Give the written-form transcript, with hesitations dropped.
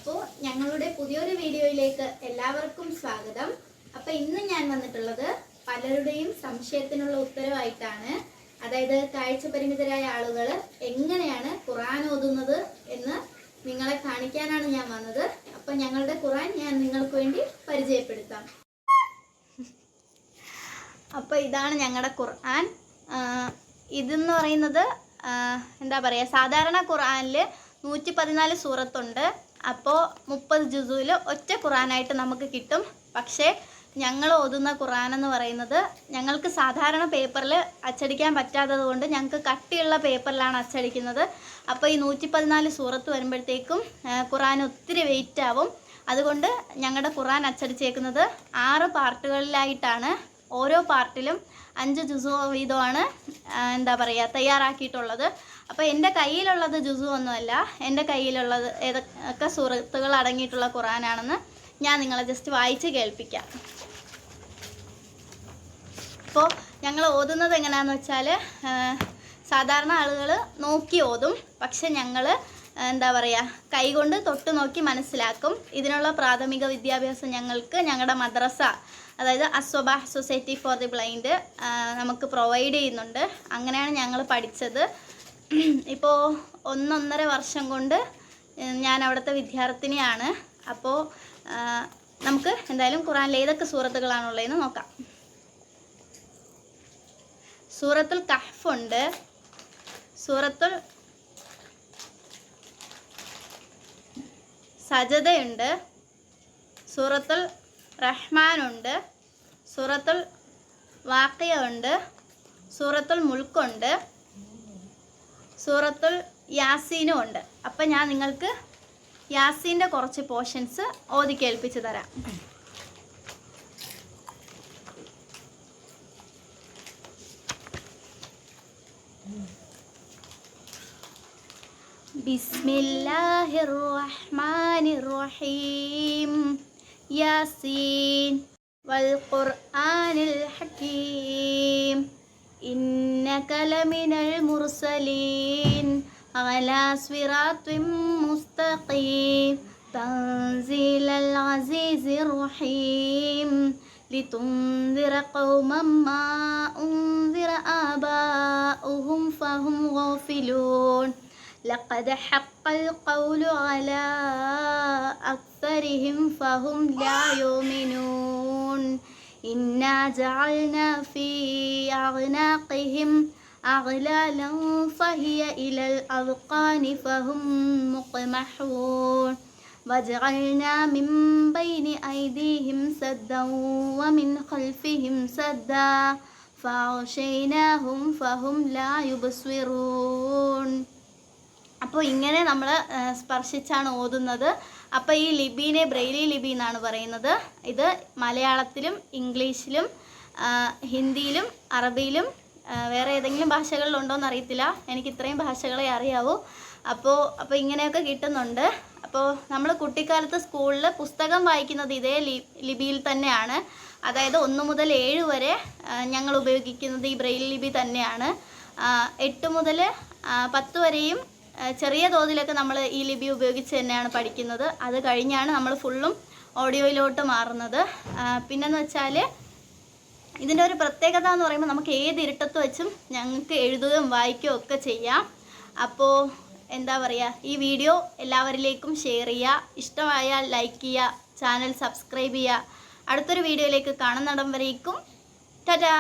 അപ്പോൾ ഞങ്ങളുടെ പുതിയൊരു വീഡിയോയിലേക്ക് എല്ലാവർക്കും സ്വാഗതം. അപ്പോൾ ഇന്ന് ഞാൻ വന്നിട്ടുള്ളത് പലരുടെയും സംശയത്തിനുള്ള ഉത്തരവായിട്ടാണ്. അതായത് കാഴ്ച പരിമിതരായ ആളുകൾ എങ്ങനെയാണ് ഖുർആൻ ഓതുന്നത് എന്ന് നിങ്ങളെ കാണിക്കാനാണ് ഞാൻ വന്നത്. അപ്പോൾ ഞങ്ങളുടെ ഖുർആൻ ഞാൻ നിങ്ങൾക്ക് വേണ്ടി പരിചയപ്പെടുത്താം. അപ്പോൾ ഇതാണ് ഞങ്ങളുടെ ഖുർആൻ. ഇതെന്ന് പറയുന്നത് എന്താ പറയുക, സാധാരണ ഖുർആനിൽ 114 സൂറത്തുണ്ട്. അപ്പോൾ 30 ജുസുവിൽ ഒറ്റ ഖുർആനായിട്ട് നമുക്ക് കിട്ടും. പക്ഷേ ഞങ്ങൾ ഓതുന്ന ഖുർആൻ എന്ന് പറയുന്നത് ഞങ്ങൾക്ക് സാധാരണ പേപ്പറിൽ അച്ചടിക്കാൻ പറ്റാത്തത് കൊണ്ട് ഞങ്ങൾക്ക് കട്ടിയുള്ള പേപ്പറിലാണ് അച്ചടിക്കുന്നത്. അപ്പോൾ ഈ 114 സൂറത്ത് വരുമ്പോഴത്തേക്കും ഖുർആൻ ഒത്തിരി വെയിറ്റ് ആവും. അതുകൊണ്ട് ഞങ്ങളുടെ ഖുർആൻ അച്ചടിച്ചേക്കുന്നത് 6 പാർട്ടുകളിലായിട്ടാണ്. ഓരോ പാർട്ടിലും 5 ജുസു വീതമാണ് എന്താ പറയുക തയ്യാറാക്കിയിട്ടുള്ളത്. അപ്പോൾ എൻ്റെ കയ്യിലുള്ളത് ജുസു ഒന്നുമല്ല, എൻ്റെ കയ്യിലുള്ളത് ഏതൊക്കെ സൂറത്തുകൾ അടങ്ങിയിട്ടുള്ള ഖുർആനാണെന്ന് ഞാൻ നിങ്ങളെ ജസ്റ്റ് വായിച്ച് കേൾപ്പിക്കാം. അപ്പോൾ ഞങ്ങൾ ഓതുന്നത് എങ്ങനെയാണെന്ന് വെച്ചാൽ സാധാരണ ആളുകൾ നോക്കി ഓതും. പക്ഷെ ഞങ്ങൾ എന്താ പറയുക കൈകൊണ്ട് തൊട്ട് നോക്കി മനസ്സിലാക്കും. ഇതിനുള്ള പ്രാഥമിക വിദ്യാഭ്യാസം ഞങ്ങൾക്ക് ഞങ്ങളുടെ മദ്രസ, അതായത് അസ്വബാഹ് സൊസൈറ്റി ഫോർ ദി ബ്ലൈൻഡ് നമുക്ക് പ്രൊവൈഡ് ചെയ്യുന്നുണ്ട്. അങ്ങനെയാണ് ഞങ്ങൾ പഠിച്ചത്. ഇപ്പോൾ 1.5 വർഷം കൊണ്ട് ഞാൻ അവിടുത്തെ വിദ്യാർത്ഥിനിയാണ്. അപ്പോൾ നമുക്ക് എന്തായാലും ഖുർആനിൽ ഏതൊക്കെ സൂറത്തുകളാണുള്ളതെന്ന് നോക്കാം. സൂറത്തുൽ കഹ്ഫ് ഉണ്ട്, സൂറത്തുൽ സജദയുണ്ട്, സൂറത്തുൽ റഹ്മാനുണ്ട്, സൂറത്തുൽ വാഖിയ ഉണ്ട്, സൂറത്തുൽ മുൽക്കുണ്ട്, സൂറത്തുൽ യാസീനും ഉണ്ട്. അപ്പം ഞാൻ നിങ്ങൾക്ക് യാസീൻ്റെ കുറച്ച് പോർഷൻസ് ഓതി കേൾപ്പിച്ച് തരാം. ബിസ്മില്ലാഹിർ റഹ്മാനിർ റഹീം. യാസീൻ വൽ ഖുർആനിൽ ഹകീം. ഇന്നക ലമിനൽ മുർസലീൻ അലാ സിറാത്തിൻ മുസ്തഖീം. തൻസീലൽ അസീസിർ റഹീം. ലിതുൻദിറ ഖൗമൻ മാ ഉൻദിറ ആബാഉഹും ഫഹും ഗാഫിലൂൻ. لقد حق القول على أكثرهم فهم لا يؤمنون. إنا جعلنا في أعناقهم أغلالا فهي إلى الأذقان فهم مقمحون. وجعلنا من بين أيديهم سدا ومن خلفهم سدا فأغشيناهم فهم لا يبصرون. അപ്പോൾ ഇങ്ങനെ നമ്മൾ സ്പർശിച്ചാണ് ഓതുന്നത്. അപ്പോൾ ഈ ലിപിനെ ബ്രെയിലി ലിപി എന്നാണ് പറയുന്നത്. ഇത് മലയാളത്തിലും ഇംഗ്ലീഷിലും ഹിന്ദിയിലും അറബിയിലും വേറെ ഏതെങ്കിലും ഭാഷകളിലുണ്ടോയെന്ന് അറിയത്തില്ല. എനിക്ക് ഇത്രയും ഭാഷകളെ അറിയാവൂ. അപ്പോൾ ഇങ്ങനെയൊക്കെ കിട്ടുന്നുണ്ട്. അപ്പോൾ നമ്മൾ കുട്ടിക്കാലത്ത് സ്കൂളിൽ പുസ്തകം വായിക്കുന്നത് ഇതേ ലിപിയിൽ തന്നെയാണ്. അതായത് 1 മുതൽ 7 വരെ ഞങ്ങൾ ഉപയോഗിക്കുന്നത് ഈ ബ്രെയിലി ലിപി തന്നെയാണ്. 8 മുതൽ 10 വരെയും ചെറിയ തോതിലൊക്കെ നമ്മൾ ഈ ലിപി ഉപയോഗിച്ച് തന്നെയാണ് പഠിക്കുന്നത്. അത് കഴിഞ്ഞാണ് നമ്മൾ ഫുള്ളും ഓഡിയോയിലോട്ട് മാറുന്നത്. പിന്നെന്ന് വെച്ചാൽ ഇതിൻ്റെ ഒരു പ്രത്യേകത എന്ന് പറയുമ്പോൾ നമുക്ക് ഏത് ഇരുട്ടത്ത് വെച്ചും ഞങ്ങൾക്ക് എഴുതുകയും വായിക്കുകയും ഒക്കെ ചെയ്യാം. അപ്പോൾ എന്താ പറയുക, ഈ വീഡിയോ എല്ലാവരിലേക്കും ഷെയർ ചെയ്യുക. ഇഷ്ടമായാൽ ലൈക്ക് ചെയ്യുക, ചാനൽ സബ്സ്ക്രൈബ് ചെയ്യുക. അടുത്തൊരു വീഡിയോയിലേക്ക് കാണുന്നിടം വരേക്കും ടാറ്റാ.